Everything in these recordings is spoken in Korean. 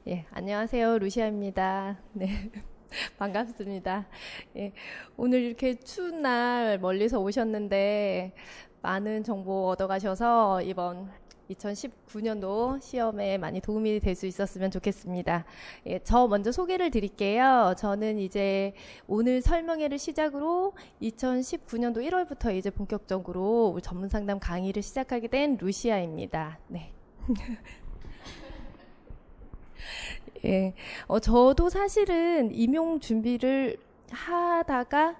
예, 안녕하세요. 루시아입니다. 네, 반갑습니다. 예, 오늘 이렇게 추운 날 멀리서 오셨는데 많은 정보 얻어가셔서 이번 2019년도 시험에 많이 도움이 될 수 있었으면 좋겠습니다. 예, 저 먼저 소개를 드릴게요. 저는 이제 오늘 설명회를 시작으로 2019년도 1월부터 이제 본격적으로 전문 상담 강의를 시작하게 된 루시아입니다. 네. 예, 저도 사실은 임용 준비를 하다가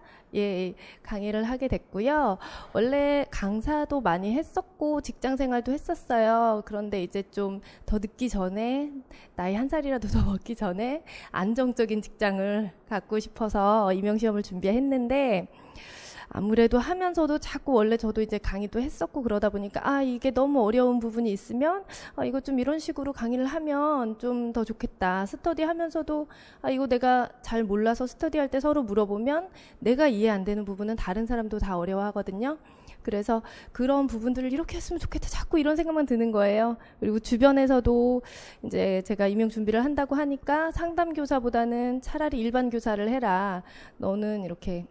강의를 하게 됐고요. 원래 강사도 많이 했었고 직장 생활도 했었어요. 그런데 이제 좀 더 늦기 전에 나이 한 살이라도 더 먹기 전에 안정적인 직장을 갖고 싶어서 임용 시험을 준비했는데 아무래도 하면서도 자꾸 원래 저도 이제 강의도 했었고 그러다 보니까 이게 너무 어려운 부분이 있으면 이거 좀 이런 식으로 강의를 하면 좀 더 좋겠다. 스터디 하면서도 이거 내가 잘 몰라서 스터디할 때 서로 물어보면 내가 이해 안 되는 부분은 다른 사람도 다 어려워하거든요. 그래서 그런 부분들을 이렇게 했으면 좋겠다. 자꾸 이런 생각만 드는 거예요. 그리고 주변에서도 이제 제가 임용 준비를 한다고 하니까 상담 교사보다는 차라리 일반 교사를 해라. 너는 이렇게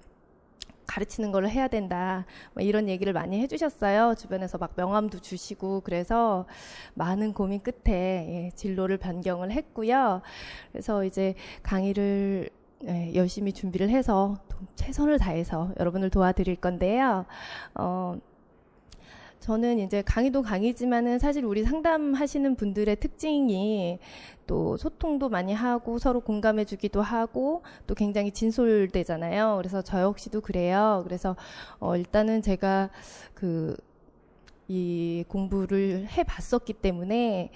가르치는 걸 해야 된다. 이런 얘기를 많이 해주셨어요. 주변에서 막 명함도 주시고 그래서 많은 고민 끝에 진로를 변경을 했고요. 그래서 이제 강의를 열심히 준비를 해서 최선을 다해서 여러분을 도와드릴 건데요. 저는 이제 강의도 강의지만은 사실 우리 상담하시는 분들의 특징이 또 소통도 많이 하고 서로 공감해 주기도 하고 또 굉장히 진솔되잖아요. 그래서 저 역시도 그래요. 그래서 일단은 제가 이 공부를 해봤었기 때문에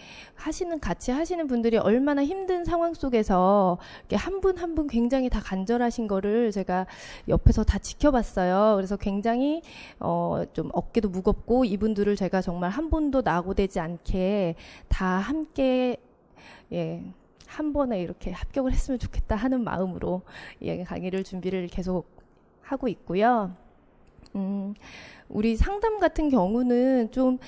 같이 하시는 분들이 얼마나 힘든 상황 속에서 한 분 한 분 굉장히 다 간절하신 거를 제가 옆에서 다 지켜봤어요. 그래서 굉장히 좀 어깨도 무겁고 이분들을 제가 정말 한 번도 낙오되지 않게 다 함께 한 번에 이렇게 합격을 했으면 좋겠다 하는 마음으로 강의를 준비를 계속 하고 있고요. 우리 상담 같은 경우는 좀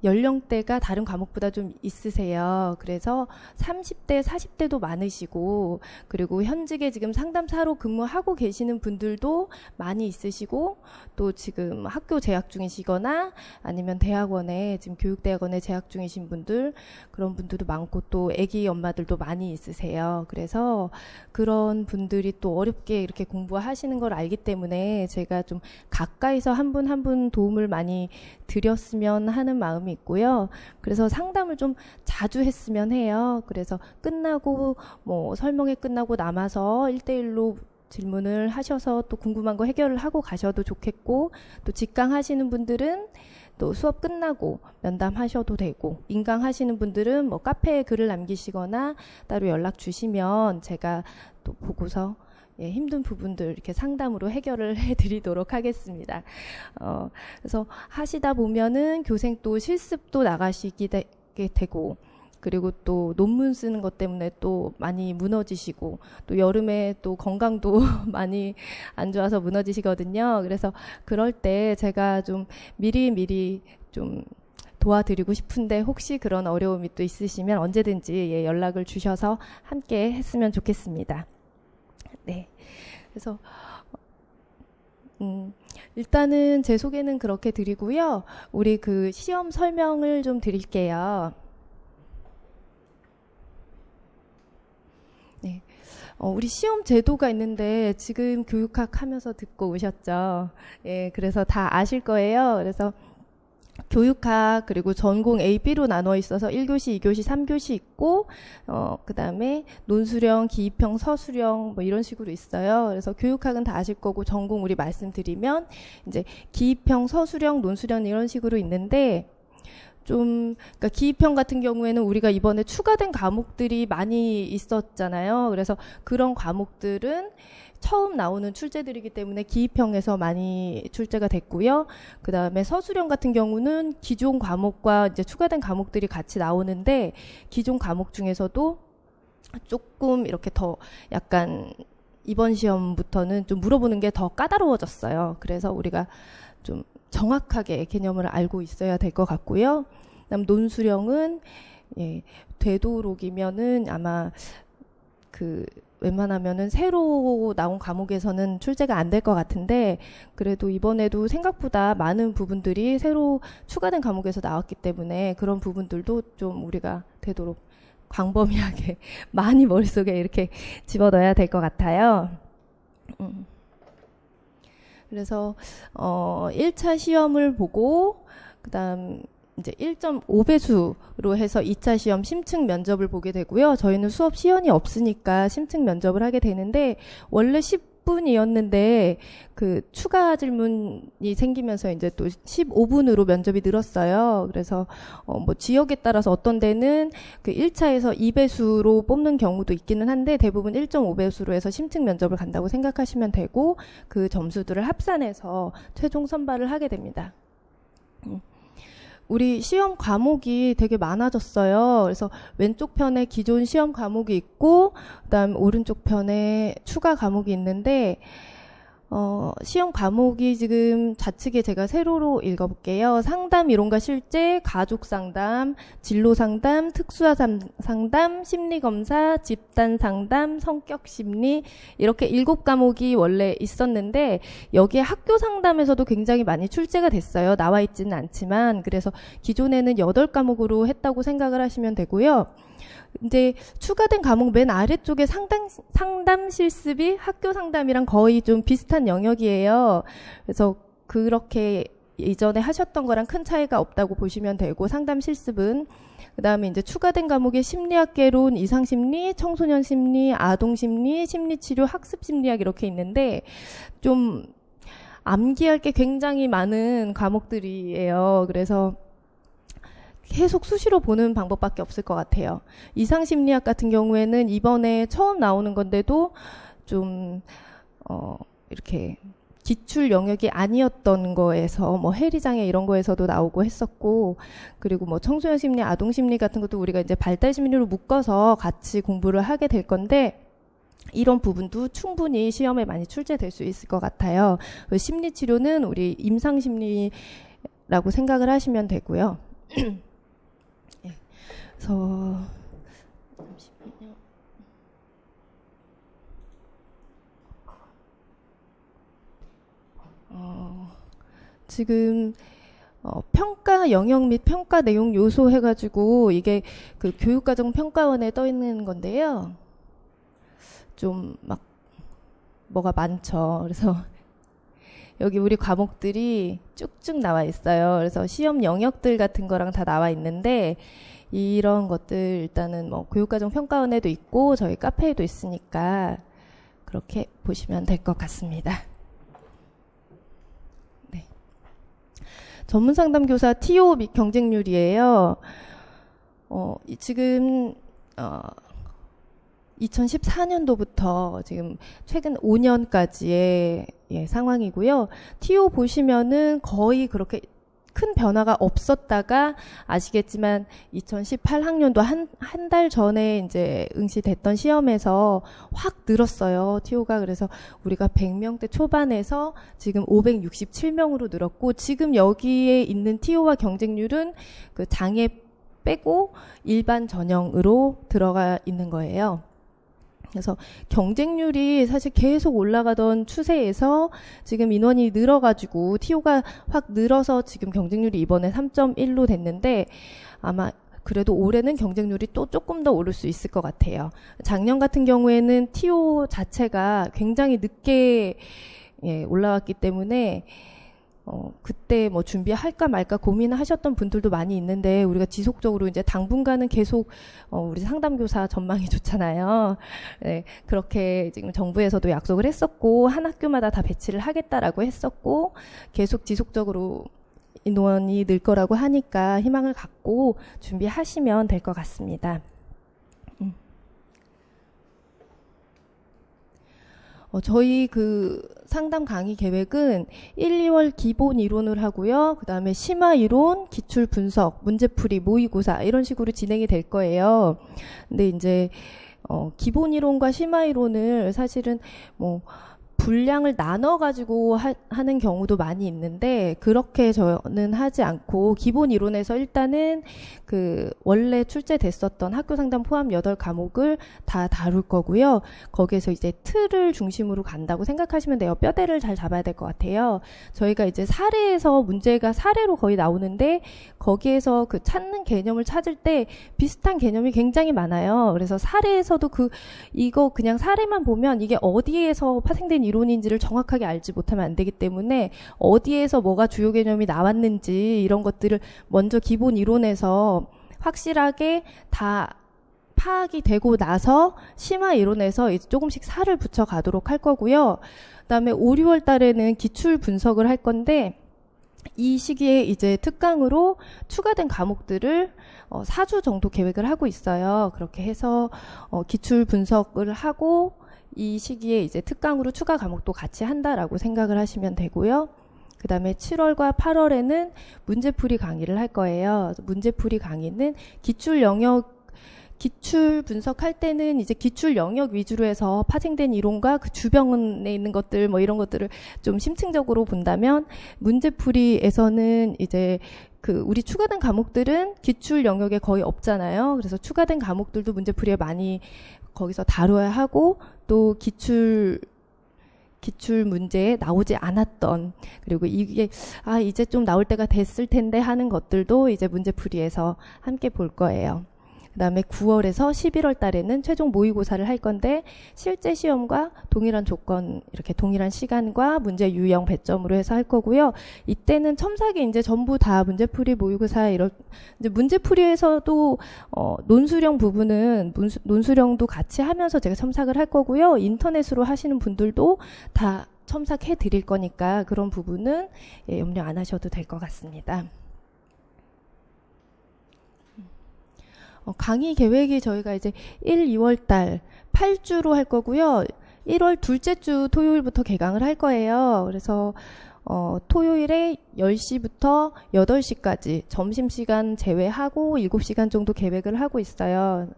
연령대가 다른 과목보다 좀 있으세요. 그래서 30대, 40대도 많으시고 그리고 현직에 지금 상담사로 근무하고 계시는 분들도 많이 있으시고 또 지금 학교 재학 중이시거나 아니면 대학원에 지금 교육대학원에 재학 중이신 분들 그런 분들도 많고 또 아기 엄마들도 많이 있으세요. 그래서 그런 분들이 또 어렵게 이렇게 공부하시는 걸 알기 때문에 제가 좀 가까이서 한 분 한 분 도움을 많이 드렸으면 하는 마음이 있고요. 그래서 상담을 좀 자주 했으면 해요. 그래서 끝나고 설명회 끝나고 남아서 1대1로 질문을 하셔서 또 궁금한 거 해결을 하고 가셔도 좋겠고 또 직강 하시는 분들은 또 수업 끝나고 면담하셔도 되고 인강 하시는 분들은 카페에 글을 남기시거나 따로 연락 주시면 제가 또 보고서 힘든 부분들 이렇게 상담으로 해결을 해드리도록 하겠습니다. 그래서 하시다 보면은 교생 또 실습도 나가시게 되고 그리고 또 논문 쓰는 것 때문에 또 많이 무너지시고 또 여름에 또 건강도 많이 안 좋아서 무너지시거든요. 그래서 그럴 때 제가 좀 미리 좀 도와드리고 싶은데 혹시 그런 어려움이 또 있으시면 언제든지 연락을 주셔서 함께 했으면 좋겠습니다. 네. 그래서 일단은 제 소개는 그렇게 드리고요. 우리 시험 설명을 좀 드릴게요. 네. 우리 시험 제도가 있는데 지금 교육학 하면서 듣고 오셨죠? 그래서 다 아실 거예요. 그래서 교육학 그리고 전공 A, B로 나눠 있어서 1교시, 2교시, 3교시 있고 그 다음에 논수령, 기입형, 서술형 이런 식으로 있어요. 그래서 교육학은 다 아실 거고 전공 우리 말씀드리면 이제 기입형, 서술형, 논수령 이런 식으로 있는데 그러니까 기입형 같은 경우에는 우리가 이번에 추가된 과목들이 많이 있었잖아요. 그래서 그런 과목들은 처음 나오는 출제들이기 때문에 기입형에서 많이 출제가 됐고요. 그 다음에 서술형 같은 경우는 기존 과목과 이제 추가된 과목들이 같이 나오는데 기존 과목 중에서도 조금 이렇게 더 약간 이번 시험부터는 좀 물어보는 게 더 까다로워졌어요. 그래서 우리가 좀 정확하게 개념을 알고 있어야 될 것 같고요. 그다음 논수령은 예, 되도록이면은 아마 웬만하면은 새로 나온 과목에서는 출제가 안 될 것 같은데, 그래도 이번에도 생각보다 많은 부분들이 새로 추가된 과목에서 나왔기 때문에 그런 부분들도 좀 우리가 되도록 광범위하게 많이 머릿속에 이렇게 집어넣어야 될 것 같아요. 그래서 1차 시험을 보고 그다음 이제 1.5배수로 해서 2차 시험 심층 면접을 보게 되고요. 저희는 수업 시연이 없으니까 심층 면접을 하게 되는데, 원래 10분이었는데 그 추가 질문이 생기면서 이제 또 15분으로 면접이 늘었어요. 그래서 뭐 지역에 따라서 어떤 데는 그 1차에서 2배수로 뽑는 경우도 있기는 한데, 대부분 1.5배수로 해서 심층 면접을 간다고 생각하시면 되고, 그 점수들을 합산해서 최종 선발을 하게 됩니다. 우리 시험 과목이 되게 많아졌어요. 그래서 왼쪽 편에 기존 시험 과목이 있고, 그다음 오른쪽 편에 추가 과목이 있는데, 시험 과목이 지금 좌측에 제가 세로로 읽어볼게요. 상담 이론과 실제, 가족 상담, 진로 상담, 특수화 상담, 심리 검사, 집단 상담, 성격 심리, 이렇게 7과목이 원래 있었는데, 여기에 학교 상담에서도 굉장히 많이 출제가 됐어요. 나와 있지는 않지만. 그래서 기존에는 8과목으로 했다고 생각을 하시면 되고요. 이제 추가된 과목 맨 아래쪽에 상담 실습이 학교 상담이랑 거의 좀 비슷한 영역이에요. 그래서 그렇게 이전에 하셨던 거랑 큰 차이가 없다고 보시면 되고, 상담 실습은 그다음에 이제 추가된 과목에 심리학 개론, 이상 심리, 청소년 심리, 아동 심리, 심리 치료, 학습 심리학 이렇게 있는데, 좀 암기할 게 굉장히 많은 과목들이에요. 그래서 계속 수시로 보는 방법밖에 없을 것 같아요. 이상심리학 같은 경우에는 이번에 처음 나오는 건데도 좀 이렇게 기출 영역이 아니었던 거에서 뭐 해리장애 이런 거에서도 나오고 했었고, 그리고 뭐 청소년 심리, 아동 심리 같은 것도 우리가 이제 발달 심리로 묶어서 같이 공부를 하게 될 건데, 이런 부분도 충분히 시험에 많이 출제될 수 있을 것 같아요. 심리 치료는 우리 임상 심리라고 생각을 하시면 되고요. 그래서 잠시만요. 지금 평가 영역 및 평가 내용 요소 해가지고 이게 그 교육과정 평가원에 떠 있는 건데요. 좀 막 뭐가 많죠. 그래서 여기 우리 과목들이 쭉쭉 나와 있어요. 그래서 시험 영역들 같은 거랑 다 나와 있는데, 이런 것들 일단은 뭐 교육과정 평가원에도 있고 저희 카페에도 있으니까 그렇게 보시면 될 것 같습니다. 네. 전문상담교사 TO 및 경쟁률이에요. 지금 2014년도부터 지금 최근 5년까지의 상황이고요. TO 보시면은 거의 그렇게 큰 변화가 없었다가, 아시겠지만 2018학년도 한 달 전에 이제 응시됐던 시험에서 확 늘었어요, TO가. 그래서 우리가 100명대 초반에서 지금 567명으로 늘었고, 지금 여기에 있는 TO와 경쟁률은 그 장애 빼고 일반 전형으로 들어가 있는 거예요. 그래서 경쟁률이 사실 계속 올라가던 추세에서 지금 인원이 늘어가지고 TO가 확 늘어서 지금 경쟁률이 이번에 3.1로 됐는데, 아마 그래도 올해는 경쟁률이 또 조금 더 오를 수 있을 것 같아요. 작년 같은 경우에는 TO 자체가 굉장히 늦게 올라왔기 때문에 그때 뭐 준비할까 말까 고민하셨던 분들도 많이 있는데, 우리가 지속적으로 이제 당분간은 계속 우리 상담교사 전망이 좋잖아요. 네, 그렇게 지금 정부에서도 약속을 했었고, 한 학교마다 다 배치를 하겠다라고 했었고, 계속 지속적으로 인원이 늘 거라고 하니까 희망을 갖고 준비하시면 될 것 같습니다. 저희 그 상담 강의 계획은 1, 2월 기본 이론을 하고요. 그 다음에 심화 이론, 기출 분석, 문제풀이, 모의고사 이런 식으로 진행이 될 거예요. 근데 이제 기본 이론과 심화 이론을 사실은 뭐 분량을 나눠 가지고 하는 경우도 많이 있는데 그렇게 저는 하지 않고 기본 이론에서 일단은 그 원래 출제됐었던 학교 상담 포함 8과목을 다 다룰 거고요. 거기에서 이제 틀을 중심으로 간다고 생각하시면 돼요. 뼈대를 잘 잡아야 될 것 같아요. 저희가 이제 사례에서 문제가 사례로 거의 나오는데 거기에서 그 찾는 개념을 찾을 때 비슷한 개념이 굉장히 많아요. 그래서 사례에서도 이거 그냥 사례만 보면 이게 어디에서 파생된 이론인지를 정확하게 알지 못하면 안 되기 때문에 어디에서 뭐가 주요 개념이 나왔는지 이런 것들을 먼저 기본 이론에서 확실하게 다 파악이 되고 나서 심화 이론에서 이제 조금씩 살을 붙여 가도록 할 거고요. 그다음에 5, 6월 달에는 기출 분석을 할 건데 이 시기에 이제 특강으로 추가된 과목들을 4주 정도 계획을 하고 있어요. 그렇게 해서 기출 분석을 하고 이 시기에 이제 특강으로 추가 과목도 같이 한다라고 생각을 하시면 되고요. 그 다음에 7월과 8월에는 문제풀이 강의를 할 거예요. 문제풀이 강의는 기출 분석할 때는 이제 기출 영역 위주로 해서 파생된 이론과 그 주변에 있는 것들 뭐 이런 것들을 좀 심층적으로 본다면 문제풀이에서는 이제 그 우리 추가된 과목들은 기출 영역에 거의 없잖아요. 그래서 추가된 과목들도 문제풀이에 많이 거기서 다뤄야 하고 또 기출 문제에 나오지 않았던 그리고 이게 이제 좀 나올 때가 됐을 텐데 하는 것들도 이제 문제풀이에서 함께 볼 거예요. 그다음에 9월에서 11월 달에는 최종 모의고사를 할 건데 실제 시험과 동일한 조건 이렇게 동일한 시간과 문제 유형 배점으로 해서 할 거고요. 이때는 첨삭이 이제 전부 다 문제풀이 모의고사 이제 문제풀이에서도 논술형 부분은 논술형도 같이 하면서 제가 첨삭을 할 거고요. 인터넷으로 하시는 분들도 다 첨삭해 드릴 거니까 그런 부분은 염려 안 하셔도 될 것 같습니다. 강의 계획이 저희가 이제 1, 2월 달 8주로 할 거고요. 1월 둘째 주 토요일부터 개강을 할 거예요. 그래서 토요일에 10시부터 8시까지 점심시간 제외하고 7시간 정도 계획을 하고 있어요.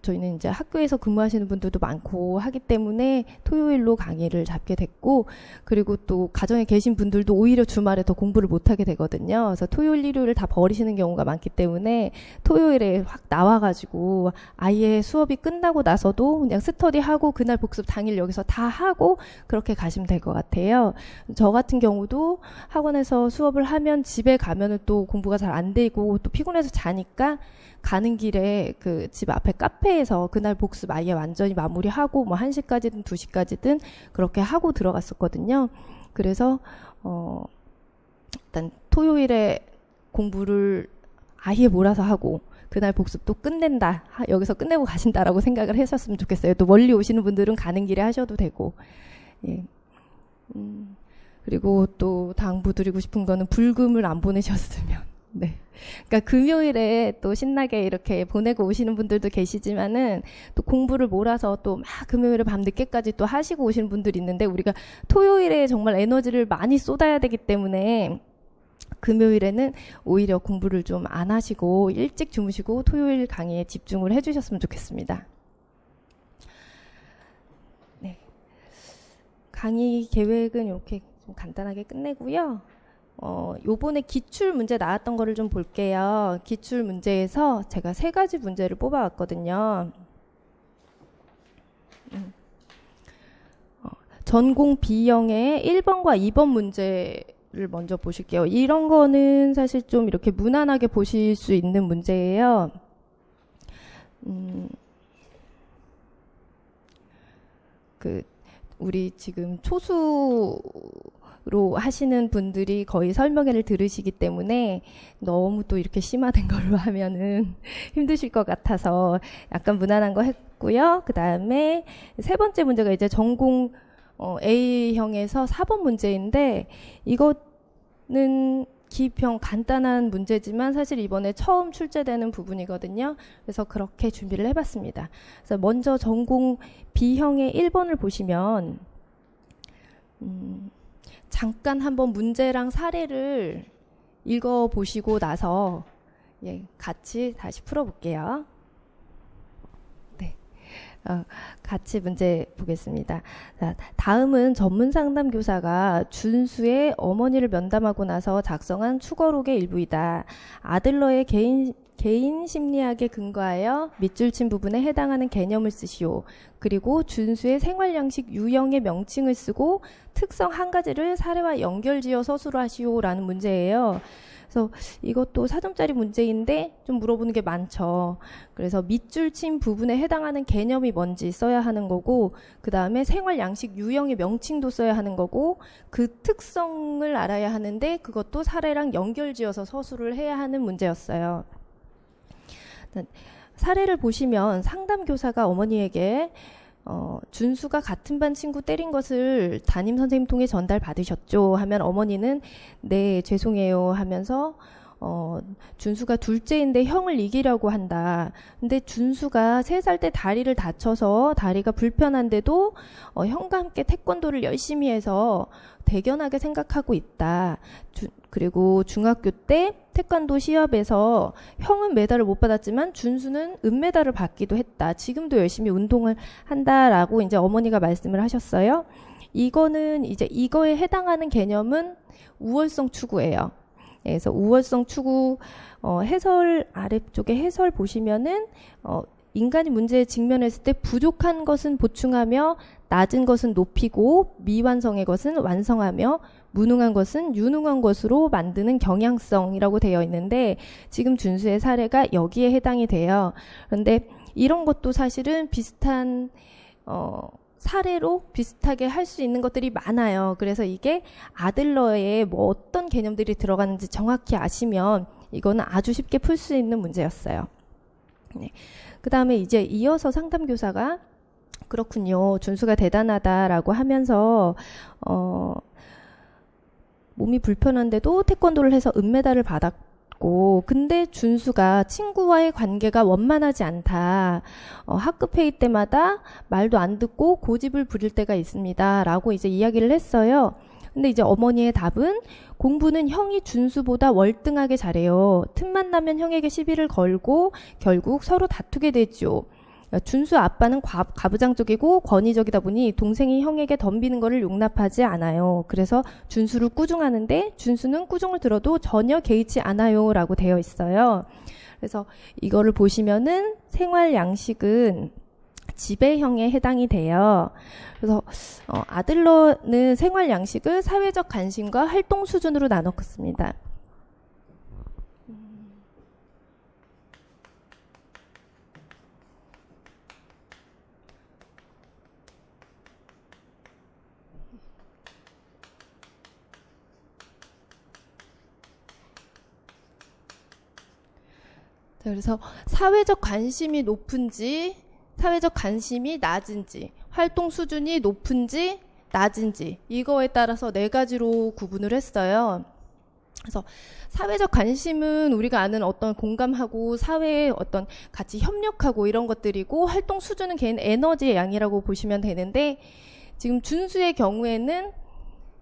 저희는 이제 학교에서 근무하시는 분들도 많고 하기 때문에 토요일로 강의를 잡게 됐고 그리고 또 가정에 계신 분들도 오히려 주말에 더 공부를 못하게 되거든요. 그래서 토요일, 일요일을 다 버리시는 경우가 많기 때문에 토요일에 확 나와가지고 아예 수업이 끝나고 나서도 그냥 스터디하고 그날 복습 당일 여기서 다 하고 그렇게 가시면 될 것 같아요. 저 같은 경우도 학원에서 수업을 하면 집에 가면은 또 공부가 잘 안 되고 또 피곤해서 자니까 가는 길에 그 집 앞에 카페에서 그날 복습 아예 완전히 마무리하고 뭐 1시까지든 2시까지든 그렇게 하고 들어갔었거든요. 그래서 일단 토요일에 공부를 아예 몰아서 하고 그날 복습도 끝낸다. 여기서 끝내고 가신다라고 생각을 하셨으면 좋겠어요. 또 멀리 오시는 분들은 가는 길에 하셔도 되고. 예. 그리고 또 당부드리고 싶은 거는 불금을 안 보내셨으면. 네. 그러니까 금요일에 또 신나게 이렇게 보내고 오시는 분들도 계시지만은 또 공부를 몰아서 또 막 금요일에 밤 늦게까지 또 하시고 오시는 분들이 있는데 우리가 토요일에 정말 에너지를 많이 쏟아야 되기 때문에 금요일에는 오히려 공부를 좀 안 하시고 일찍 주무시고 토요일 강의에 집중을 해주셨으면 좋겠습니다. 네. 강의 계획은 이렇게 좀 간단하게 끝내고요. 요번에 기출 문제 나왔던 거를 좀 볼게요. 기출 문제에서 제가 3가지 문제를 뽑아왔거든요. 전공 B형의 1번과 2번 문제를 먼저 보실게요. 이런 거는 사실 좀 이렇게 무난하게 보실 수 있는 문제예요. 우리 지금 초수로 하시는 분들이 거의 설명회를 들으시기 때문에 너무 또 이렇게 심화된 걸로 하면은 힘드실 것 같아서 약간 무난한 거 했고요. 그 다음에 3번째 문제가 이제 전공 A형에서 4번 문제인데 이거는 기입형 간단한 문제지만 사실 이번에 처음 출제되는 부분이거든요. 그래서 그렇게 준비를 해봤습니다. 그래서 먼저 전공 B형의 1번을 보시면 잠깐 한번 문제랑 사례를 읽어보시고 나서 같이 다시 풀어볼게요. 네. 같이 문제 보겠습니다. 자, 다음은 전문 상담 교사가 준수의 어머니를 면담하고 나서 작성한 추거록의 일부이다. 아들러의 개인 심리학에 근거하여 밑줄 친 부분에 해당하는 개념을 쓰시오. 그리고 준수의 생활 양식 유형의 명칭을 쓰고 특성 한 가지를 사례와 연결지어 서술을 하시오라는 문제예요. 그래서 이것도 4점짜리 문제인데 좀 물어보는 게 많죠. 그래서 밑줄 친 부분에 해당하는 개념이 뭔지 써야 하는 거고, 그 다음에 생활 양식 유형의 명칭도 써야 하는 거고, 그 특성을 알아야 하는데 그것도 사례랑 연결지어서 서술을 해야 하는 문제였어요. 사례를 보시면 상담교사가 어머니에게 준수가 같은 반 친구 때린 것을 담임 선생님 통해 전달 받으셨죠? 하면 어머니는 네, 죄송해요 하면서 준수가 둘째인데 형을 이기려고 한다. 근데 준수가 3살 때 다리를 다쳐서 다리가 불편한데도 형과 함께 태권도를 열심히 해서 대견하게 생각하고 있다. 그리고 중학교 때 태권도 시합에서 형은 메달을 못 받았지만 준수는 은메달을 받기도 했다. 지금도 열심히 운동을 한다라고 이제 어머니가 말씀을 하셨어요. 이거는 이제 이거에 해당하는 개념은 우월성 추구예요. 그래서 우월성 추구 해설 아래쪽에 해설 보시면은 인간이 문제에 직면했을 때 부족한 것은 보충하며 낮은 것은 높이고 미완성의 것은 완성하며 무능한 것은 유능한 것으로 만드는 경향성이라고 되어 있는데 지금 준수의 사례가 여기에 해당이 돼요. 그런데 이런 것도 사실은 비슷한 사례로 비슷하게 할 수 있는 것들이 많아요. 그래서 이게 아들러에 뭐 어떤 개념들이 들어가는지 정확히 아시면 이거는 아주 쉽게 풀 수 있는 문제였어요. 네. 그 다음에 이제 이어서 상담교사가 그렇군요. 준수가 대단하다라고 하면서 몸이 불편한데도 태권도를 해서 은메달을 받았고 근데 준수가 친구와의 관계가 원만하지 않다. 학급 회의 때마다 말도 안 듣고 고집을 부릴 때가 있습니다. 라고 이제 이야기를 했어요. 근데 이제 어머니의 답은 공부는 형이 준수보다 월등하게 잘해요. 틈만 나면 형에게 시비를 걸고 결국 서로 다투게 되죠. 준수 아빠는 가부장적이고 권위적이다 보니 동생이 형에게 덤비는 것을 용납하지 않아요. 그래서 준수를 꾸중하는데 준수는 꾸중을 들어도 전혀 개의치 않아요 라고 되어 있어요. 그래서 이거를 보시면은 생활 양식은 지배형에 해당이 돼요. 그래서 아들러는 생활 양식을 사회적 관심과 활동 수준으로 나눴습니다. 그래서 사회적 관심이 높은지 사회적 관심이 낮은지 활동 수준이 높은지 낮은지 이거에 따라서 4가지로 구분을 했어요. 그래서 사회적 관심은 우리가 아는 어떤 공감하고 사회에 어떤 같이 협력하고 이런 것들이고 활동 수준은 개인 에너지의 양이라고 보시면 되는데 지금 준수의 경우에는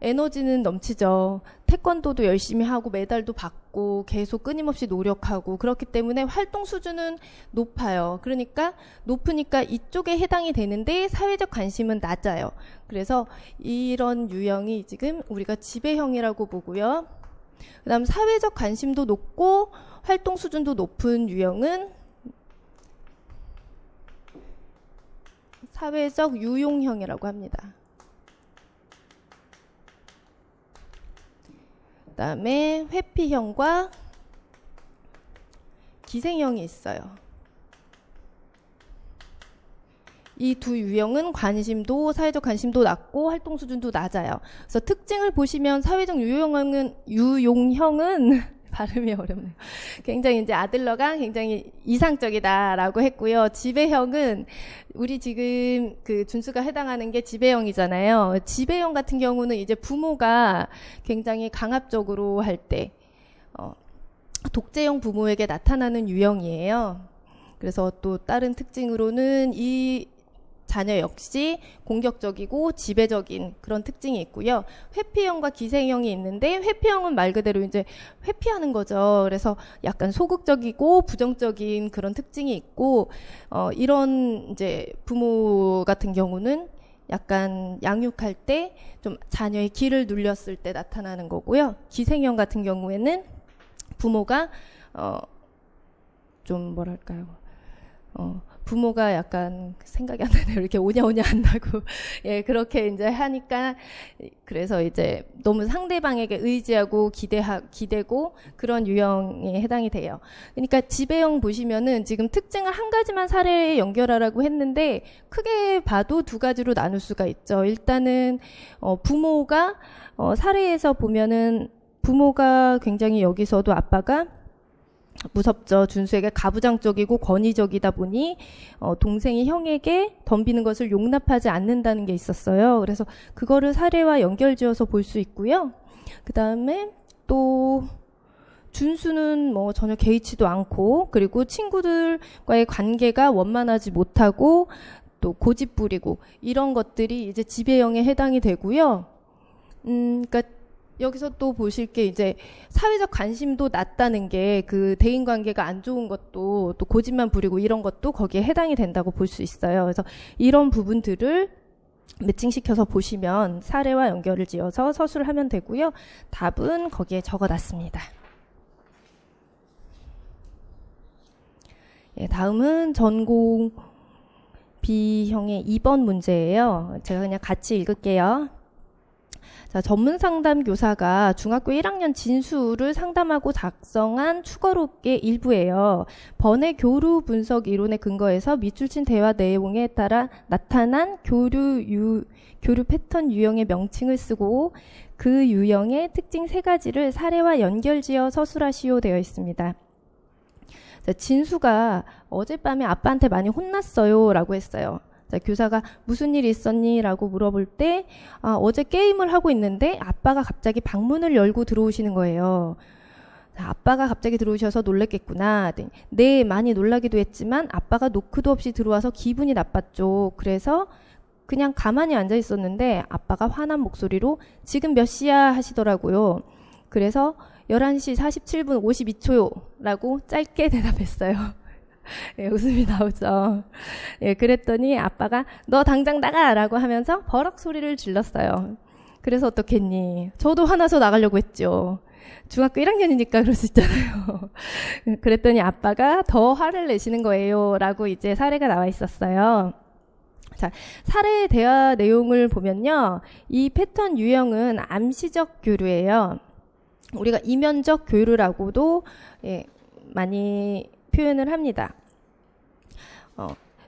에너지는 넘치죠. 태권도도 열심히 하고 메달도 받고 계속 끊임없이 노력하고 그렇기 때문에 활동 수준은 높아요. 그러니까 높으니까 이쪽에 해당이 되는데 사회적 관심은 낮아요. 그래서 이런 유형이 지금 우리가 지배형이라고 보고요. 그 다음 사회적 관심도 높고 활동 수준도 높은 유형은 사회적 유용형이라고 합니다. 그 다음에 회피형과 기생형이 있어요. 이 두 유형은 관심도 사회적 관심도 낮고 활동 수준도 낮아요. 그래서 특징을 보시면 사회적 유용형은 발음이 어렵네요. 굉장히 이제 아들러가 굉장히 이상적이다라고 했고요. 지배형은 우리 지금 그 준수가 해당하는 게 지배형이잖아요. 지배형 같은 경우는 이제 부모가 굉장히 강압적으로 할 때 독재형 부모에게 나타나는 유형이에요. 그래서 또 다른 특징으로는 이 자녀 역시 공격적이고 지배적인 그런 특징이 있고요. 회피형과 기생형이 있는데 회피형은 말 그대로 이제 회피하는 거죠. 그래서 약간 소극적이고 부정적인 그런 특징이 있고 이런 이제 부모 같은 경우는 약간 양육할 때 좀 자녀의 기를 눌렸을 때 나타나는 거고요. 기생형 같은 경우에는 부모가 좀 뭐랄까요? 부모가 약간 생각이 안 나네요. 이렇게 오냐오냐 한다고. 예, 그렇게 이제 하니까 그래서 이제 너무 상대방에게 의지하고 기대고 그런 유형에 해당이 돼요. 그러니까 지배형 보시면은 지금 특징을 한 가지만 사례에 연결하라고 했는데 크게 봐도 두 가지로 나눌 수가 있죠. 일단은 부모가 사례에서 보면은 부모가 굉장히 여기서도 아빠가 무섭죠. 준수에게 가부장적이고 권위적이다 보니 동생이 형에게 덤비는 것을 용납하지 않는다는 게 있었어요. 그래서 그거를 사례와 연결지어서 볼 수 있고요. 그 다음에 또 준수는 뭐 전혀 개의치도 않고 그리고 친구들과의 관계가 원만하지 못하고 또 고집 부리고 이런 것들이 이제 지배형에 해당이 되고요. 그러니까 여기서 또 보실 게 이제 사회적 관심도 낮다는 게 그 대인 관계가 안 좋은 것도 또 고집만 부리고 이런 것도 거기에 해당이 된다고 볼 수 있어요. 그래서 이런 부분들을 매칭시켜서 보시면 사례와 연결을 지어서 서술을 하면 되고요. 답은 거기에 적어놨습니다. 예, 다음은 전공 B형의 2번 문제예요. 제가 그냥 같이 읽을게요. 자, 전문상담 교사가 중학교 1학년 진수를 상담하고 작성한 추가록의 일부예요. 번외 교류 분석 이론에 근거해서 밑줄친 대화 내용에 따라 나타난 교류 패턴 유형의 명칭을 쓰고 그 유형의 특징 3가지를 사례와 연결지어 서술하시오 되어 있습니다. 자, 진수가 어젯밤에 아빠한테 많이 혼났어요 라고 했어요. 자, 교사가 무슨 일 있었니? 라고 물어볼 때 어제 게임을 하고 있는데 아빠가 갑자기 방문을 열고 들어오시는 거예요. 자, 아빠가 갑자기 들어오셔서 놀랬겠구나. 네, 많이 놀라기도 했지만 아빠가 노크도 없이 들어와서 기분이 나빴죠. 그래서 그냥 가만히 앉아 있었는데 아빠가 화난 목소리로 지금 몇 시야? 하시더라고요. 그래서 11시 47분 52초요 라고 짧게 대답했어요. 예, 웃음이 나오죠. 예, 그랬더니 아빠가 너 당장 나가! 라고 하면서 버럭 소리를 질렀어요. 그래서 어떻겠니? 저도 화나서 나가려고 했죠. 중학교 1학년이니까 그럴 수 있잖아요. 그랬더니 아빠가 더 화를 내시는 거예요. 라고 이제 사례가 나와 있었어요. 자, 사례 대화 내용을 보면요. 이 패턴 유형은 암시적 교류예요. 우리가 이면적 교류라고도 많이 표현을 합니다.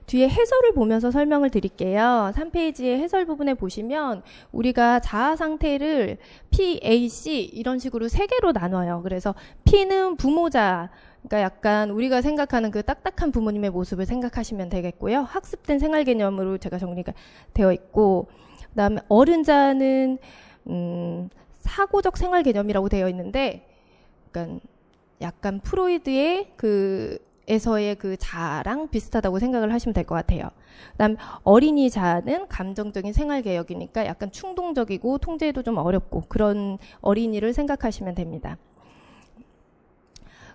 뒤에 해설을 보면서 설명을 드릴게요. 3페이지의 해설 부분에 보시면 우리가 자아 상태를 P, A, C 이런 식으로 3개로 나눠요. 그래서 P는 부모자, 그러니까 약간 우리가 생각하는 그 딱딱한 부모님의 모습을 생각하시면 되겠고요. 학습된 생활 개념으로 제가 정리가 되어 있고, 그다음에 어른자는 사고적 생활 개념이라고 되어 있는데, 그러니까 약간 프로이드의 에서의 그 자아랑 비슷하다고 생각을 하시면 될 것 같아요. 그다음 어린이 자아는 감정적인 생활 개혁이니까 약간 충동적이고 통제도 좀 어렵고 그런 어린이를 생각하시면 됩니다.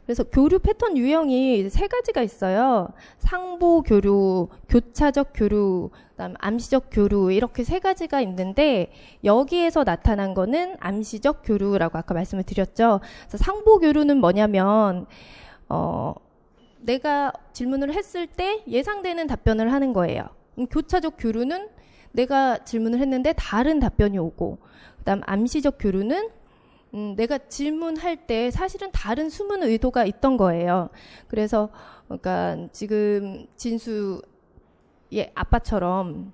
그래서 교류 패턴 유형이 3가지가 있어요. 상보 교류, 교차적 교류, 그다음 암시적 교류 이렇게 3가지가 있는데 여기에서 나타난 거는 암시적 교류라고 아까 말씀을 드렸죠. 그래서 상보 교류는 뭐냐면 내가 질문을 했을 때 예상되는 답변을 하는 거예요. 교차적 교류는 내가 질문을 했는데 다른 답변이 오고, 그다음 암시적 교류는 내가 질문할 때 사실은 다른 숨은 의도가 있던 거예요. 그래서 그러니까 지금 진수의 아빠처럼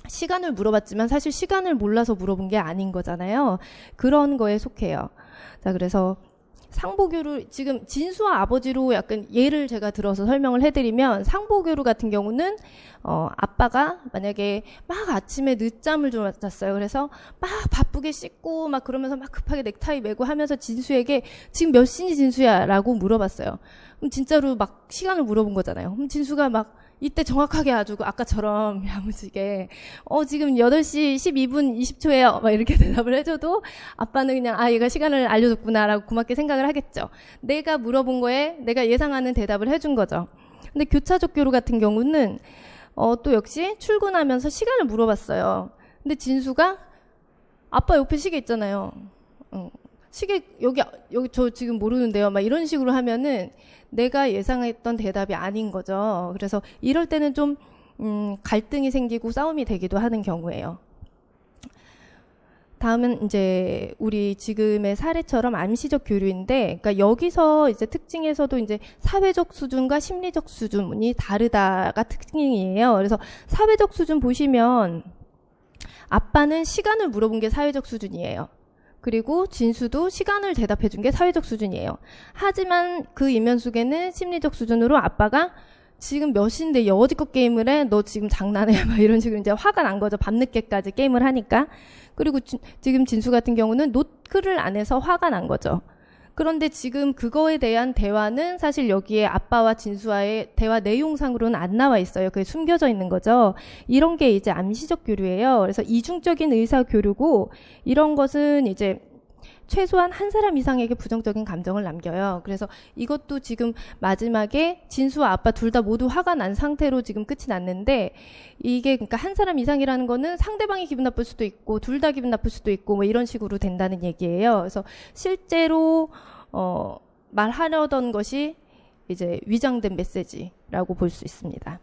시간을 물어봤지만 사실 시간을 몰라서 물어본 게 아닌 거잖아요. 그런 거에 속해요. 자, 그래서 상보교류, 지금 진수와 아버지로 약간 예를 제가 들어서 설명을 해드리면 상보교류 같은 경우는 아빠가 만약에 막 아침에 늦잠을 좀 잤어요. 그래서 막 바쁘게 씻고 막 그러면서 막 급하게 넥타이 메고 하면서 진수에게 지금 몇 시니 진수야? 라고 물어봤어요. 그럼 진짜로 막 시간을 물어본 거잖아요. 그럼 진수가 막 이때 정확하게 아주 아까처럼 야무지게 지금 8시 12분 20초에요 막 이렇게 대답을 해줘도 아빠는 그냥 얘가 시간을 알려줬구나라고 고맙게 생각을 하겠죠. 내가 물어본 거에 내가 예상하는 대답을 해준 거죠. 근데 교차적 교류 같은 경우는 또 역시 출근하면서 시간을 물어봤어요. 근데 진수가 아빠 옆에 시계 있잖아요. 시계 여기 저 지금 모르는데요. 막 이런 식으로 하면은 내가 예상했던 대답이 아닌 거죠. 그래서 이럴 때는 좀 갈등이 생기고 싸움이 되기도 하는 경우예요. 다음은 이제 우리 지금의 사례처럼 암시적 교류인데, 그러니까 여기서 이제 특징에서도 이제 사회적 수준과 심리적 수준이 다르다가 특징이에요. 그래서 사회적 수준 보시면 아빠는 시간을 물어본 게 사회적 수준이에요. 그리고 진수도 시간을 대답해 준 게 사회적 수준이에요. 하지만 그 이면 속에는 심리적 수준으로 아빠가 지금 몇 시인데 여지껏 게임을 해? 너 지금 장난해? 막 이런 식으로 이제 화가 난 거죠. 밤늦게까지 게임을 하니까. 그리고 지금 진수 같은 경우는 노크를 안 해서 화가 난 거죠. 그런데 지금 그거에 대한 대화는 사실 여기에 아빠와 진수와의 대화 내용상으로는 안 나와 있어요. 그게 숨겨져 있는 거죠. 이런 게 이제 암시적 교류예요. 그래서 이중적인 의사 교류고, 이런 것은 이제 최소한 한 사람 이상에게 부정적인 감정을 남겨요. 그래서 이것도 지금 마지막에 진수와 아빠 둘 다 모두 화가 난 상태로 지금 끝이 났는데, 이게 그러니까 한 사람 이상이라는 거는 상대방이 기분 나쁠 수도 있고 둘 다 기분 나쁠 수도 있고 뭐 이런 식으로 된다는 얘기예요. 그래서 실제로 말하려던 것이 이제 위장된 메시지라고 볼 수 있습니다.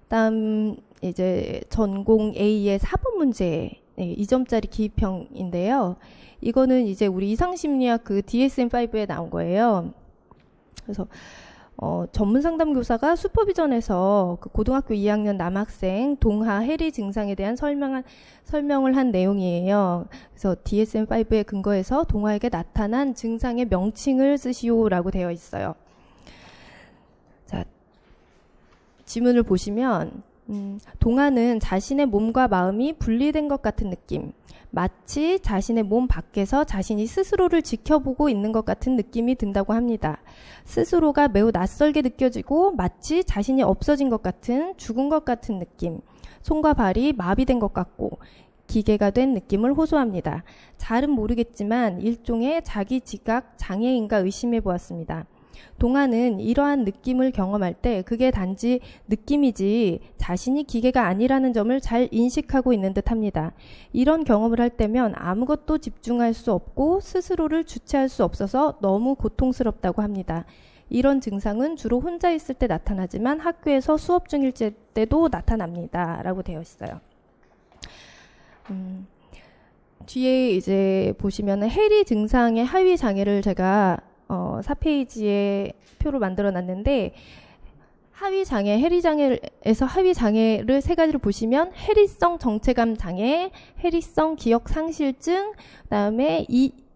다음 이제 전공 A의 4번 문제, 2점짜리 기입형인데요. 이거는 이제 우리 이상심리학 그 DSM-5에 나온 거예요. 그래서 전문 상담 교사가 슈퍼비전에서 그 고등학교 2학년 남학생 동하 해리 증상에 대한 설명을 한 내용이에요. 그래서 DSM-5에 근거해서 동하에게 나타난 증상의 명칭을 쓰시오라고 되어 있어요. 자, 지문을 보시면 동하는 자신의 몸과 마음이 분리된 것 같은 느낌, 마치 자신의 몸 밖에서 자신이 스스로를 지켜보고 있는 것 같은 느낌이 든다고 합니다. 스스로가 매우 낯설게 느껴지고 마치 자신이 없어진 것 같은, 죽은 것 같은 느낌, 손과 발이 마비된 것 같고 기계가 된 느낌을 호소합니다. 잘은 모르겠지만 일종의 자기 지각 장애인가 의심해 보았습니다. 동하는 이러한 느낌을 경험할 때 그게 단지 느낌이지 자신이 기계가 아니라는 점을 잘 인식하고 있는 듯 합니다. 이런 경험을 할 때면 아무것도 집중할 수 없고 스스로를 주체할 수 없어서 너무 고통스럽다고 합니다. 이런 증상은 주로 혼자 있을 때 나타나지만 학교에서 수업 중일 때도 나타납니다. 라고 되어 있어요. 뒤에 이제 보시면 해리 증상의 하위 장애를 제가 4페이지에 표로 만들어 놨는데, 하위 장애, 해리 장애에서 하위 장애를 세 가지를 보시면 해리성 정체감 장애, 해리성 기억 상실증, 그다음에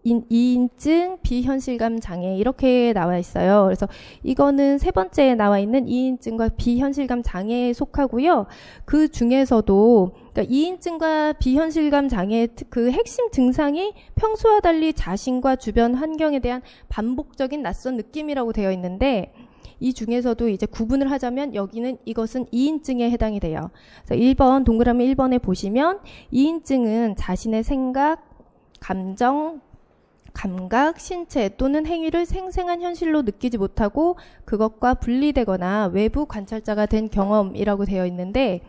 이인증 비현실감 장애 이렇게 나와 있어요. 그래서 이거는 세 번째에 나와 있는 이인증과 비현실감 장애에 속하고요. 그 중에서도 그러니까 이인증과 비현실감 장애의 그 핵심 증상이 평소와 달리 자신과 주변 환경에 대한 반복적인 낯선 느낌이라고 되어 있는데, 이 중에서도 이제 구분을 하자면 여기는 이것은 이인증에 해당이 돼요. 그래서 1번 동그라미 1번에 보시면 이인증은 자신의 생각, 감정, 감각, 신체 또는 행위를 생생한 현실로 느끼지 못하고 그것과 분리되거나 외부 관찰자가 된 경험이라고 되어 있는데,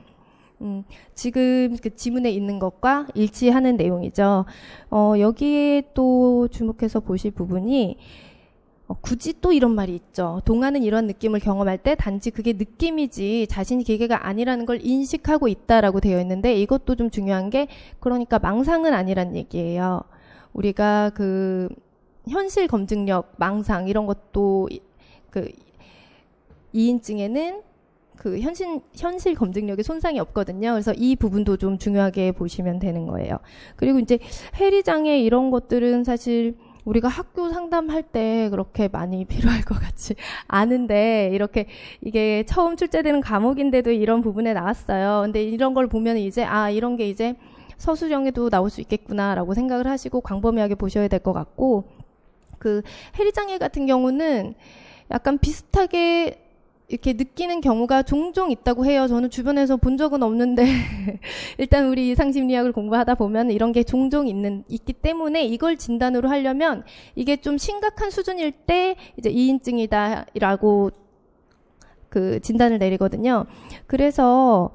지금 그 지문에 있는 것과 일치하는 내용이죠. 여기에 또 주목해서 보실 부분이 굳이 또 이런 말이 있죠. 동하는 이런 느낌을 경험할 때 단지 그게 느낌이지 자신이 기계가 아니라는 걸 인식하고 있다라고 되어 있는데, 이것도 좀 중요한 게 그러니까 망상은 아니란 얘기예요. 우리가 그 현실 검증력, 망상 이런 것도 그 이인증에는 그 현실 검증력에 손상이 없거든요. 그래서 이 부분도 좀 중요하게 보시면 되는 거예요. 그리고 이제 해리장애 이런 것들은 사실 우리가 학교 상담할 때 그렇게 많이 필요할 것 같지 않은데, 이렇게 이게 처음 출제되는 과목인데도 이런 부분에 나왔어요. 근데 이런 걸 보면 이제 이런 게 이제 서술형에도 나올 수 있겠구나라고 생각을 하시고 광범위하게 보셔야 될 것 같고, 그 해리장애 같은 경우는 약간 비슷하게 이렇게 느끼는 경우가 종종 있다고 해요. 저는 주변에서 본 적은 없는데 일단 우리 이상심리학을 공부하다 보면 이런 게 종종 있기 때문에 이걸 진단으로 하려면 이게 좀 심각한 수준일 때 이제 이인증이다라고 그 진단을 내리거든요. 그래서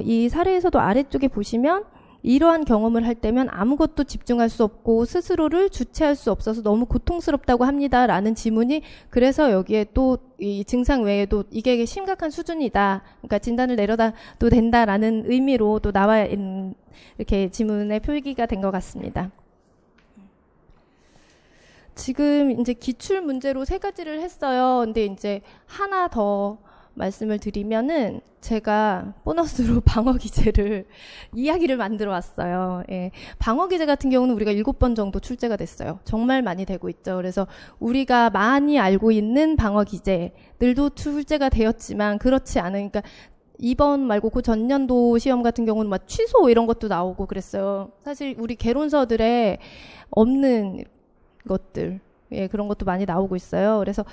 이 사례에서도 아래쪽에 보시면 이러한 경험을 할 때면 아무것도 집중할 수 없고 스스로를 주체할 수 없어서 너무 고통스럽다고 합니다라는 지문이 그래서 여기에 또 이 증상 외에도 이게 심각한 수준이다. 그러니까 진단을 내려도 된다라는 의미로 또 나와 있는 이렇게 지문의 표기가 된 것 같습니다. 지금 이제 기출 문제로 3가지를 했어요. 근데 이제 하나 더 말씀을 드리면은 제가 보너스로 방어 기제를 이야기를 만들어 왔어요. 예. 방어 기제 같은 경우는 우리가 7번 정도 출제가 됐어요. 정말 많이 되고 있죠. 그래서 우리가 많이 알고 있는 방어 기제들도 출제가 되었지만 그렇지 않은, 그러니까 이번 말고 그 전년도 시험 같은 경우는 막 취소 이런 것도 나오고 그랬어요. 사실 우리 개론서들에 없는 것들, 예, 그런 것도 많이 나오고 있어요. 그래서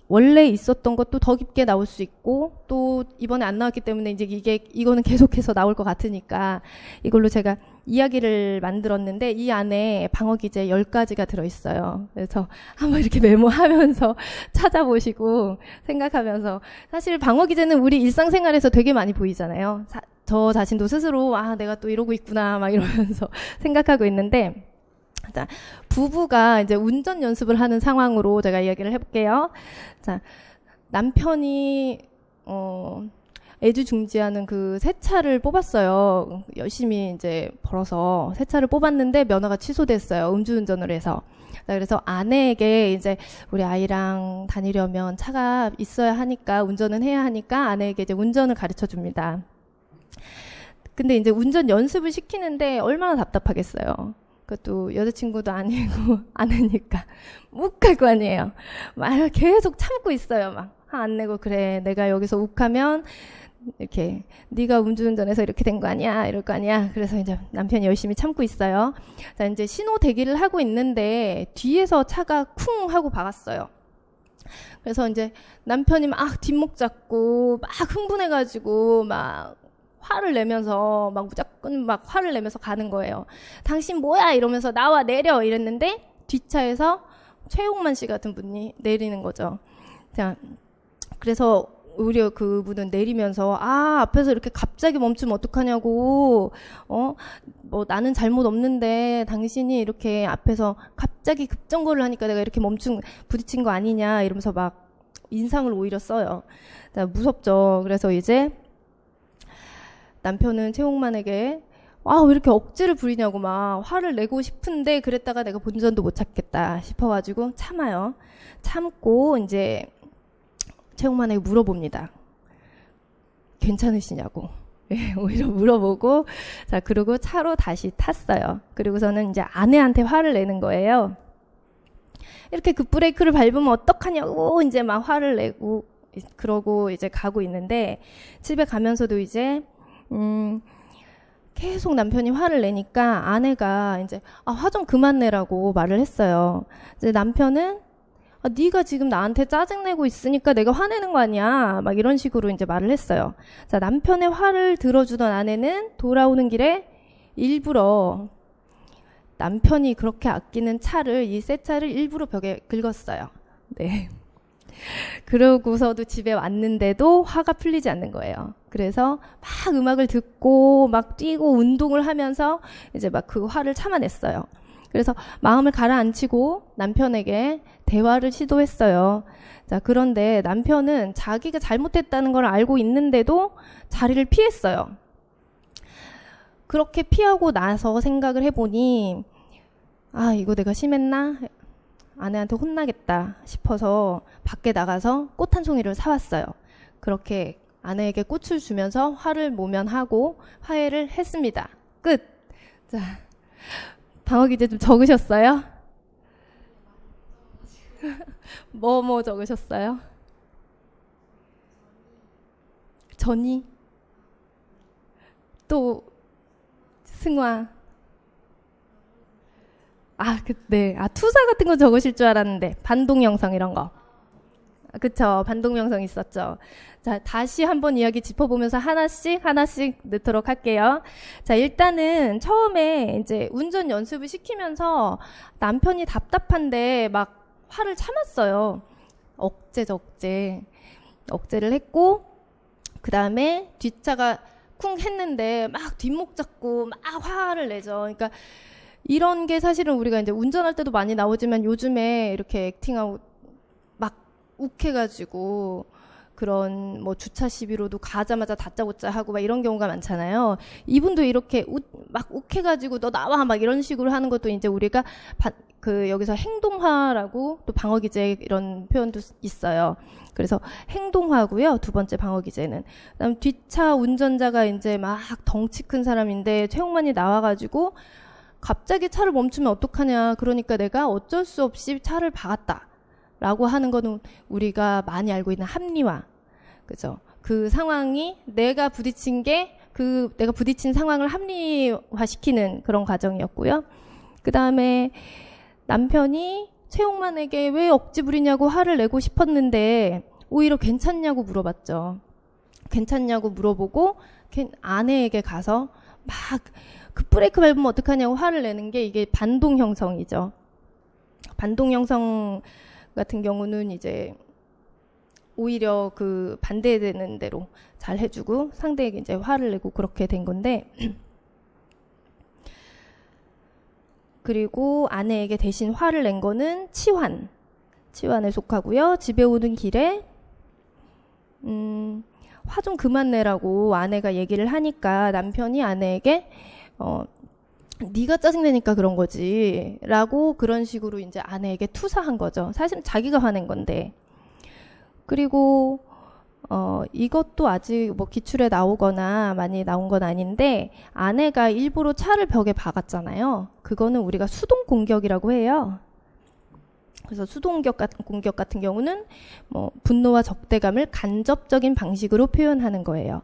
원래 있었던 것도 더 깊게 나올 수 있고 또 이번에 안 나왔기 때문에 이제 이거는 계속해서 나올 것 같으니까 이걸로 제가 이야기를 만들었는데 이 안에 방어 기제 10가지가 들어있어요. 그래서 한번 이렇게 메모하면서 찾아보시고 생각하면서 사실 방어 기제는 우리 일상생활에서 되게 많이 보이잖아요. 저 자신도 스스로 내가 또 이러고 있구나 막 이러면서 생각하고 있는데 자, 부부가 이제 운전 연습을 하는 상황으로 제가 이야기를 해볼게요. 자, 남편이 애지중지하는 그 새 차를 뽑았어요. 열심히 이제 벌어서 새 차를 뽑았는데 면허가 취소됐어요. 음주운전을 해서. 자, 그래서 아내에게 이제 우리 아이랑 다니려면 차가 있어야 하니까 운전은 해야 하니까 아내에게 이제 운전을 가르쳐 줍니다. 근데 이제 운전 연습을 시키는데 얼마나 답답하겠어요. 그것도 여자친구도 아니고 아내니까 욱할 거 아니에요. 막 계속 참고 있어요. 막 화 안 내고 그래 내가 여기서 욱하면 이렇게 네가 음주운전해서 이렇게 된 거 아니야 이럴 거 아니야. 그래서 이제 남편이 열심히 참고 있어요. 자, 이제 신호 대기를 하고 있는데 뒤에서 차가 쿵 하고 박았어요. 그래서 이제 남편이 막 뒷목 잡고 막 흥분해가지고 막 화를 내면서 막 무조건 막 화를 내면서 가는 거예요. 당신 뭐야 이러면서 나와 내려 이랬는데 뒷차에서 최용만 씨 같은 분이 내리는 거죠. 자, 그래서 오히려 그분은 내리면서 앞에서 이렇게 갑자기 멈추면 어떡하냐고 뭐 나는 잘못 없는데 당신이 이렇게 앞에서 갑자기 급정거를 하니까 내가 이렇게 부딪힌 거 아니냐 이러면서 막 인상을 오히려 써요. 자, 무섭죠. 그래서 이제 남편은 최홍만에게 왜 이렇게 억지를 부리냐고 막 화를 내고 싶은데 그랬다가 내가 본전도 못 찾겠다 싶어가지고 참아요. 참고 이제 최홍만에게 물어봅니다. 괜찮으시냐고. 예, 오히려 물어보고 자 그리고 차로 다시 탔어요. 그리고서는 이제 아내한테 화를 내는 거예요. 이렇게 급브레이크를 밟으면 어떡하냐고 이제 막 화를 내고 그러고 이제 가고 있는데 집에 가면서도 이제 계속 남편이 화를 내니까 아내가 이제 화 좀 그만 내라고 말을 했어요. 이제 남편은 네가 지금 나한테 짜증내고 있으니까 내가 화내는 거 아니야. 막 이런 식으로 이제 말을 했어요. 자, 남편의 화를 들어주던 아내는 돌아오는 길에 일부러 남편이 그렇게 아끼는 차를 이 새 차를 일부러 벽에 긁었어요. 네. 그러고서도 집에 왔는데도 화가 풀리지 않는 거예요. 그래서 막 음악을 듣고 막 뛰고 운동을 하면서 이제 막 그 화를 참아냈어요. 그래서 마음을 가라앉히고 남편에게 대화를 시도했어요. 자, 그런데 남편은 자기가 잘못했다는 걸 알고 있는데도 자리를 피했어요. 그렇게 피하고 나서 생각을 해보니 이거 내가 심했나? 아내한테 혼나겠다 싶어서 밖에 나가서 꽃 한 송이를 사왔어요. 그렇게 아내에게 꽃을 주면서 화를 모면하고 화해를 했습니다. 끝. 자, 방어 기제 좀 적으셨어요? 뭐 적으셨어요? 전이? 또 승화? 네. 투사 같은 거 적으실 줄 알았는데 반동 영상 이런 거. 그쵸. 반동명성 있었죠. 자, 다시 한번 이야기 짚어보면서 하나씩 넣도록 할게요. 자, 일단은 처음에 이제 운전 연습을 시키면서 남편이 답답한데 막 화를 참았어요. 억제를 했고, 그 다음에 뒷차가 쿵 했는데 막 뒷목 잡고 막 화를 내죠. 그러니까 이런 게 사실은 우리가 이제 운전할 때도 많이 나오지만 요즘에 이렇게 액팅하고 막 욱해가지고 그런 뭐 주차 시비로도 가자마자 다짜고짜 하고 막 이런 경우가 많잖아요. 이분도 이렇게 막 욱해가지고 너 나와 막 이런 식으로 하는 것도 이제 우리가 여기서 행동화라고 또 방어기제 이런 표현도 있어요. 그래서 행동화고요. 두 번째 방어기제는. 그다음 뒷차 운전자가 이제 막 덩치 큰 사람인데 최홍만이 나와가지고 갑자기 차를 멈추면 어떡하냐. 그러니까 내가 어쩔 수 없이 차를 박았다. 라고 하는 거는 우리가 많이 알고 있는 합리화. 그죠? 그 상황이 내가 부딪힌 상황을 합리화시키는 그런 과정이었고요. 그 다음에 남편이 최홍만에게 왜 억지 부리냐고 화를 내고 싶었는데 오히려 괜찮냐고 물어봤죠. 괜찮냐고 물어보고 아내에게 가서 막 그 브레이크 밟으면 어떡하냐고 화를 내는 게 이게 반동 형성이죠. 반동 형성 같은 경우는 이제 오히려 그 반대되는 대로 잘 해주고 상대에게 이제 화를 내고 그렇게 된 건데 그리고 아내에게 대신 화를 낸 거는 치환에 속하고요. 집에 오는 길에 화 좀 그만 내라고 아내가 얘기를 하니까 남편이 아내에게 네가 짜증내니까 그런 거지 라고 그런 식으로 이제 아내에게 투사한 거죠. 사실 자기가 화낸 건데. 그리고 이것도 아직 뭐 기출에 나오거나 많이 나온 건 아닌데 아내가 일부러 차를 벽에 박았잖아요. 그거는 우리가 수동 공격이라고 해요. 그래서 수동 공격 같은 경우는 뭐 분노와 적대감을 간접적인 방식으로 표현하는 거예요.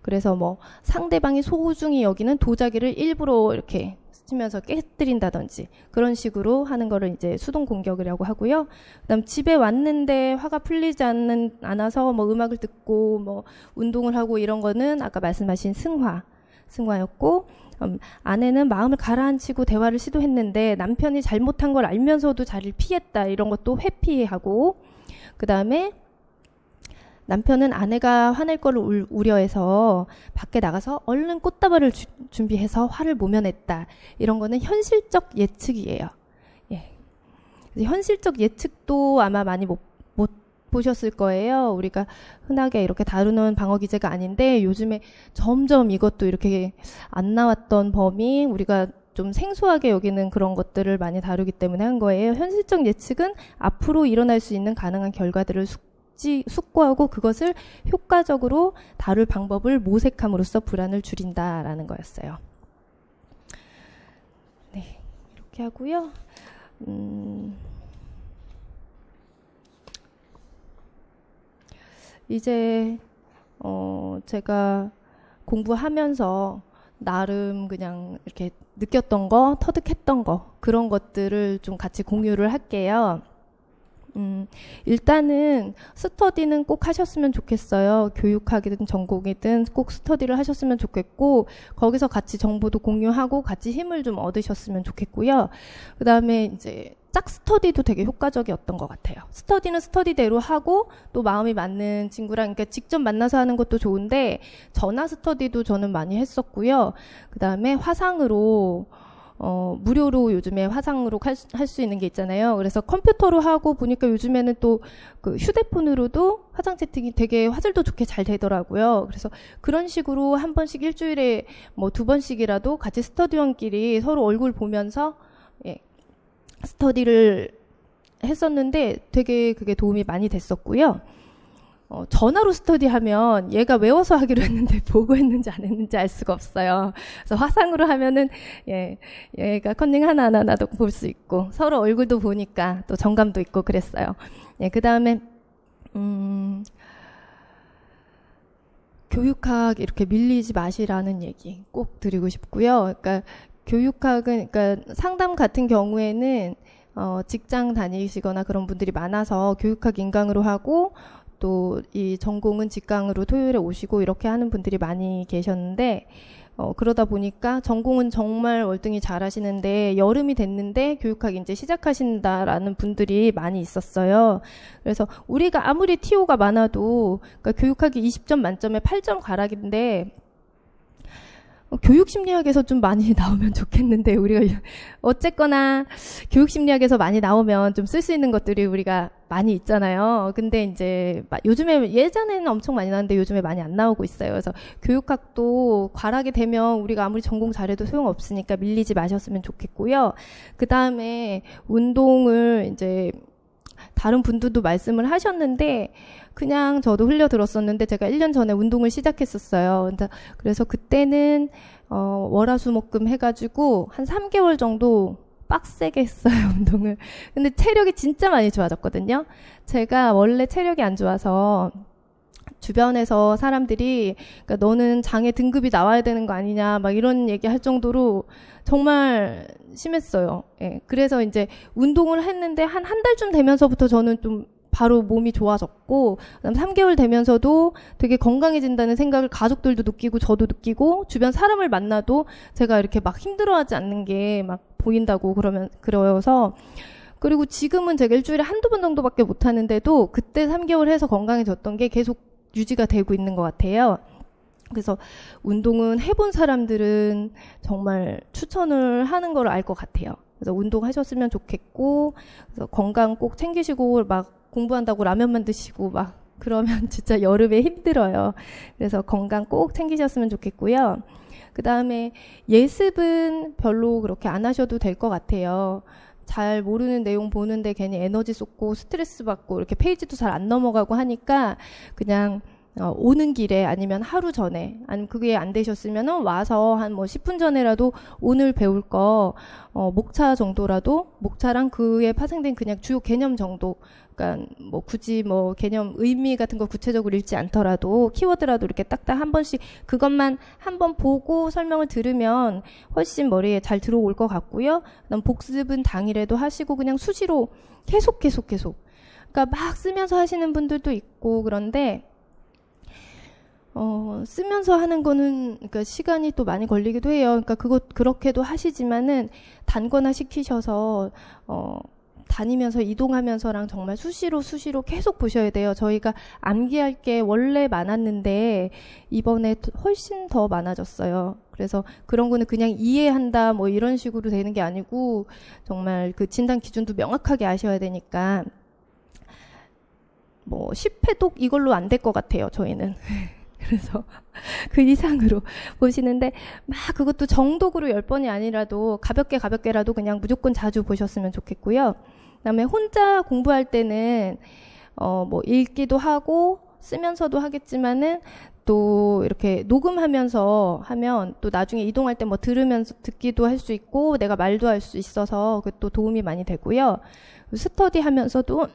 그래서 뭐 상대방이 소중히 여기는 도자기를 일부러 이렇게 스치면서 깨뜨린다든지 그런 식으로 하는 거를 이제 수동 공격이라고 하고요. 그다음 집에 왔는데 화가 풀리지 않아서 뭐 음악을 듣고 뭐 운동을 하고 이런 거는 아까 말씀하신 승화였고 아내는 마음을 가라앉히고 대화를 시도했는데 남편이 잘못한 걸 알면서도 자리를 피했다. 이런 것도 회피하고 그다음에 남편은 아내가 화낼 거를 우려해서 밖에 나가서 얼른 꽃다발을 준비해서 화를 모면했다. 이런 거는 현실적 예측이에요. 예. 현실적 예측도 아마 많이 못 보셨을 거예요. 우리가 흔하게 이렇게 다루는 방어 기제가 아닌데 요즘에 점점 이것도 이렇게 안 나왔던 범위 우리가 좀 생소하게 여기는 그런 것들을 많이 다루기 때문에 한 거예요. 현실적 예측은 앞으로 일어날 수 있는 가능한 결과들을 숙고하고 그것을 효과적으로 다룰 방법을 모색함으로써 불안을 줄인다라는 거였어요. 네, 이렇게 하고요. 이제 제가 공부하면서 나름 그냥 이렇게 느꼈던 거, 터득했던 거 그런 것들을 좀 같이 공유를 할게요. 일단은 스터디는 꼭 하셨으면 좋겠어요. 교육학이든 전공이든 꼭 스터디를 하셨으면 좋겠고 거기서 같이 정보도 공유하고 같이 힘을 좀 얻으셨으면 좋겠고요. 그 다음에 이제 짝 스터디도 되게 효과적이었던 것 같아요. 스터디는 스터디대로 하고 또 마음이 맞는 친구랑 그러니까 직접 만나서 하는 것도 좋은데 전화 스터디도 저는 많이 했었고요. 그 다음에 화상으로 무료로 요즘에 화상으로 할 수 있는 게 있잖아요. 그래서 컴퓨터로 하고 보니까 요즘에는 또 그 휴대폰으로도 화상 채팅이 되게 화질도 좋게 잘 되더라고요. 그래서 그런 식으로 한 번씩 일주일에 뭐 2번씩이라도 같이 스터디원끼리 서로 얼굴 보면서 예, 스터디를 했었는데 되게 그게 도움이 많이 됐었고요. 전화로 스터디하면 얘가 외워서 하기로 했는데 보고 했는지 안 했는지 알 수가 없어요. 그래서 화상으로 하면은 얘가 컨닝 하나하나도 볼 수 있고 서로 얼굴도 보니까 또 정감도 있고 그랬어요. 예, 그 다음에 교육학 이렇게 밀리지 마시라는 얘기 꼭 드리고 싶고요. 그러니까 교육학은 그러니까 상담 같은 경우에는 직장 다니시거나 그런 분들이 많아서 교육학 인강으로 하고 또 이 전공은 직강으로 토요일에 오시고 이렇게 하는 분들이 많이 계셨는데 그러다 보니까 전공은 정말 월등히 잘하시는데 여름이 됐는데 교육학 이제 시작하신다라는 분들이 많이 있었어요. 그래서 우리가 아무리 TO가 많아도 그러니까 교육학이 20점 만점에 8점 가락인데 교육심리학에서 좀 많이 나오면 좋겠는데 우리가 어쨌거나 교육심리학에서 많이 나오면 좀 쓸 수 있는 것들이 우리가 많이 있잖아요. 근데 이제 요즘에 예전에는 엄청 많이 나왔는데 요즘에 많이 안 나오고 있어요. 그래서 교육학도 과락이 되면 우리가 아무리 전공 잘해도 소용없으니까 밀리지 마셨으면 좋겠고요. 그 다음에 운동을 이제 다른 분들도 말씀을 하셨는데 그냥 저도 흘려들었었는데 제가 1년 전에 운동을 시작했었어요. 그래서 그때는 월화수목금 해가지고 한 3개월 정도 빡세게 했어요, 운동을. 근데 체력이 진짜 많이 좋아졌거든요. 제가 원래 체력이 안 좋아서 주변에서 사람들이 그러니까 너는 장애 등급이 나와야 되는 거 아니냐 막 이런 얘기 할 정도로 정말 심했어요. 예. 그래서 이제 운동을 했는데 한 달쯤 되면서부터 저는 좀 바로 몸이 좋아졌고 그다음 3개월 되면서도 되게 건강해진다는 생각을 가족들도 느끼고 저도 느끼고 주변 사람을 만나도 제가 이렇게 막 힘들어하지 않는 게 막 보인다고 그러서 그리고 지금은 제가 일주일에 한두 번 정도밖에 못 하는데도 그때 3개월 해서 건강해졌던 게 계속 유지가 되고 있는 것 같아요. 그래서 운동은 해본 사람들은 정말 추천을 하는 걸 알 것 같아요. 그래서 운동하셨으면 좋겠고 그래서 건강 꼭 챙기시고 막 공부한다고 라면만 드시고 막 그러면 진짜 여름에 힘들어요. 그래서 건강 꼭 챙기셨으면 좋겠고요. 그 다음에 예습은 별로 그렇게 안 하셔도 될 것 같아요. 잘 모르는 내용 보는데 괜히 에너지 쏟고 스트레스 받고 이렇게 페이지도 잘 안 넘어가고 하니까 그냥 오는 길에 아니면 하루 전에 아니면 그게 안 되셨으면은 와서 한 뭐 10분 전에라도 오늘 배울 거 목차 정도라도 목차랑 그에 파생된 그냥 주요 개념 정도 그러니까 뭐 굳이 뭐 개념 의미 같은 거 구체적으로 읽지 않더라도 키워드라도 이렇게 딱딱 한 번씩 그것만 한 번 보고 설명을 들으면 훨씬 머리에 잘 들어올 것 같고요. 그다음 복습은 당일에도 하시고 그냥 수시로 계속 그러니까 막 쓰면서 하시는 분들도 있고 그런데 쓰면서 하는 거는, 그러니까 시간이 또 많이 걸리기도 해요. 그러니까 그렇게도 하시지만은, 단거나 시키셔서, 다니면서 이동하면서랑 정말 수시로 계속 보셔야 돼요. 저희가 암기할 게 원래 많았는데, 이번에 훨씬 더 많아졌어요. 그래서 그런 거는 그냥 이해한다, 뭐 이런 식으로 되는 게 아니고, 정말 그 진단 기준도 명확하게 아셔야 되니까, 뭐, 10회독 이걸로 안 될 것 같아요, 저희는. 그래서 그 이상으로 보시는데 막 그것도 정독으로 10번이 아니라도 가볍게라도 그냥 무조건 자주 보셨으면 좋겠고요. 그다음에 혼자 공부할 때는 뭐 읽기도 하고 쓰면서도 하겠지만은 또 이렇게 녹음하면서 하면 또 나중에 이동할 때 뭐 들으면서 듣기도 할 수 있고 내가 말도 할 수 있어서 그것도 도움이 많이 되고요. 스터디 하면서도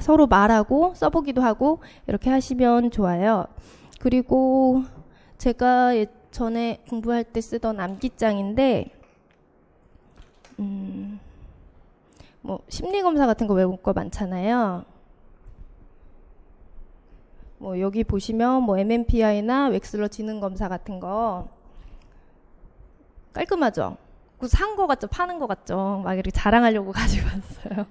서로 말하고 써보기도 하고 이렇게 하시면 좋아요. 그리고 제가 예전에 공부할 때 쓰던 암기장인데 뭐 심리검사 같은 거 외울 거 많잖아요. 뭐 여기 보시면 뭐 MMPI나 웩슬러 지능검사 같은 거 깔끔하죠? 산 거 같죠? 파는 거 같죠? 막 이렇게 자랑하려고 가지고 왔어요.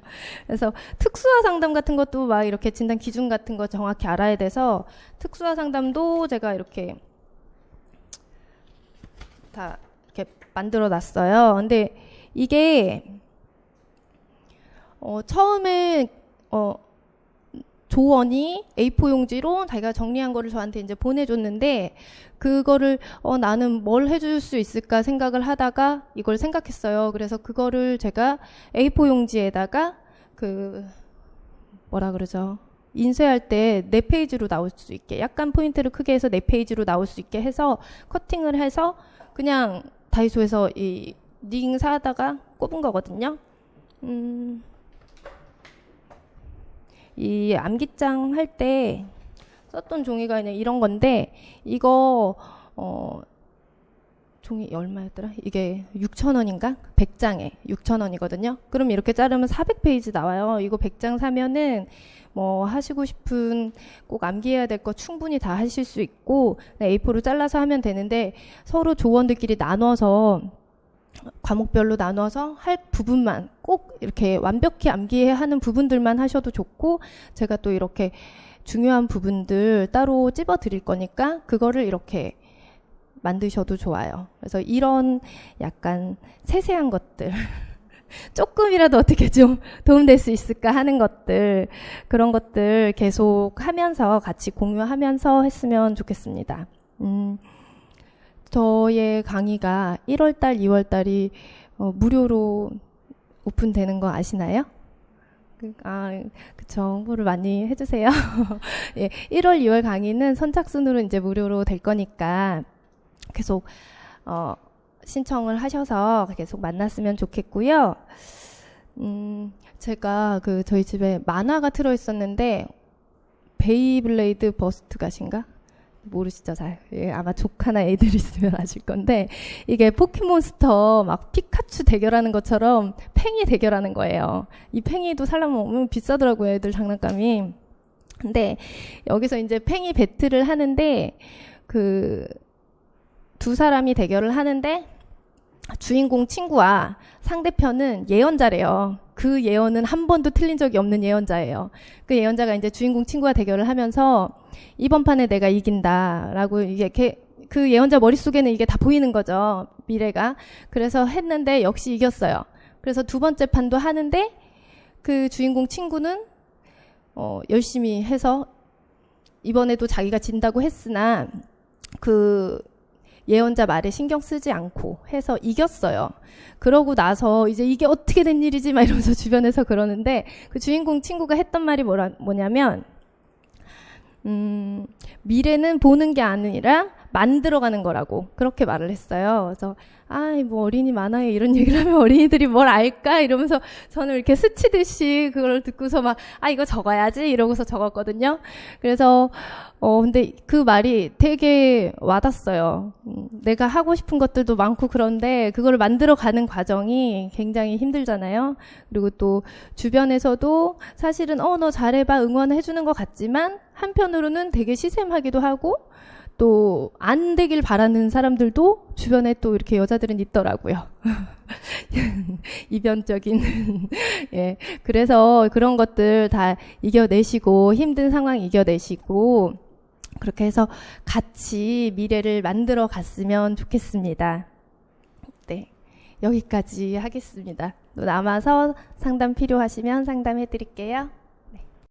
그래서 특수화 상담 같은 것도 막 이렇게 진단 기준 같은 거 정확히 알아야 돼서 특수화 상담도 제가 이렇게 다 이렇게 만들어 놨어요. 근데 이게 처음에 조언이 A4 용지로 자기가 정리한 거를 저한테 이제 보내줬는데 그거를 나는 뭘 해줄 수 있을까 생각을 하다가 이걸 생각했어요. 그래서 그거를 제가 A4 용지에다가 그 뭐라 그러죠? 인쇄할 때 4페이지로 나올 수 있게 약간 포인트를 크게 해서 4페이지로 나올 수 있게 해서 커팅을 해서 그냥 다이소에서 이 링 사다가 꼽은 거거든요. 이 암기장 할 때 썼던 종이가 그냥 이런 건데 이거 종이 얼마였더라? 이게 6,000원인가? 100장에 6,000원이거든요. 그럼 이렇게 자르면 400페이지 나와요. 이거 100장 사면은 뭐 하시고 싶은 꼭 암기해야 될 거 충분히 다 하실 수 있고 A4로 잘라서 하면 되는데 서로 조원들끼리 나눠서 과목별로 나눠서 할 부분만 꼭 이렇게 완벽히 암기해야 하는 부분들만 하셔도 좋고 제가 또 이렇게 중요한 부분들 따로 찝어 드릴 거니까 그거를 이렇게 만드셔도 좋아요. 그래서 이런 약간 세세한 것들 조금이라도 어떻게 좀 도움될 수 있을까 하는 것들 그런 것들 계속 하면서 같이 공유하면서 했으면 좋겠습니다. 저의 강의가 1월달, 2월달이 무료로 오픈되는 거 아시나요? 그쵸. 홍보를 많이 해주세요. 예, 1월, 2월 강의는 선착순으로 이제 무료로 될 거니까 계속 신청을 하셔서 계속 만났으면 좋겠고요. 제가 저희 집에 만화가 틀어 있었는데 베이블레이드 버스트 갓인가? 모르시죠, 잘. 예, 아마 조카나 애들 있으면 아실 건데 이게 포켓몬스터 막 피카츄 대결하는 것처럼 팽이 대결하는 거예요. 이 팽이도 살려면 비싸더라고요, 애들 장난감이. 근데 여기서 이제 팽이 배틀을 하는데 두 사람이 대결을 하는데 주인공 친구와 상대편은 예언자래요. 그 예언은 한 번도 틀린 적이 없는 예언자예요. 그 예언자가 이제 주인공 친구와 대결을 하면서 이번 판에 내가 이긴다라고 이게 그 예언자 머릿속에는 이게 다 보이는 거죠. 미래가. 그래서 했는데 역시 이겼어요. 그래서 두 번째 판도 하는데 그 주인공 친구는 열심히 해서 이번에도 자기가 진다고 했으나 그 예언자 말에 신경 쓰지 않고 해서 이겼어요. 그러고 나서 이제 이게 어떻게 된 일이지 막 이러면서 주변에서 그러는데 그 주인공 친구가 했던 말이 뭐냐면 미래는 보는 게 아니라 만들어가는 거라고 그렇게 말을 했어요. 그래서 뭐 어린이 만화에 이런 얘기를 하면 어린이들이 뭘 알까 이러면서 저는 이렇게 스치듯이 그걸 듣고서 막 이거 적어야지 이러고서 적었거든요. 그래서 근데 그 말이 되게 와닿았어요. 내가 하고 싶은 것들도 많고 그런데 그걸 만들어가는 과정이 굉장히 힘들잖아요. 그리고 또 주변에서도 사실은 너 잘해봐 응원해주는 것 같지만 한편으로는 되게 시샘하기도 하고 또 안 되길 바라는 사람들도 주변에 또 이렇게 여자들은 있더라고요. 이변적인. 예. 그래서 그런 것들 다 이겨내시고 힘든 상황 이겨내시고 그렇게 해서 같이 미래를 만들어 갔으면 좋겠습니다. 네. 여기까지 하겠습니다. 또 남아서 상담 필요하시면 상담해 드릴게요.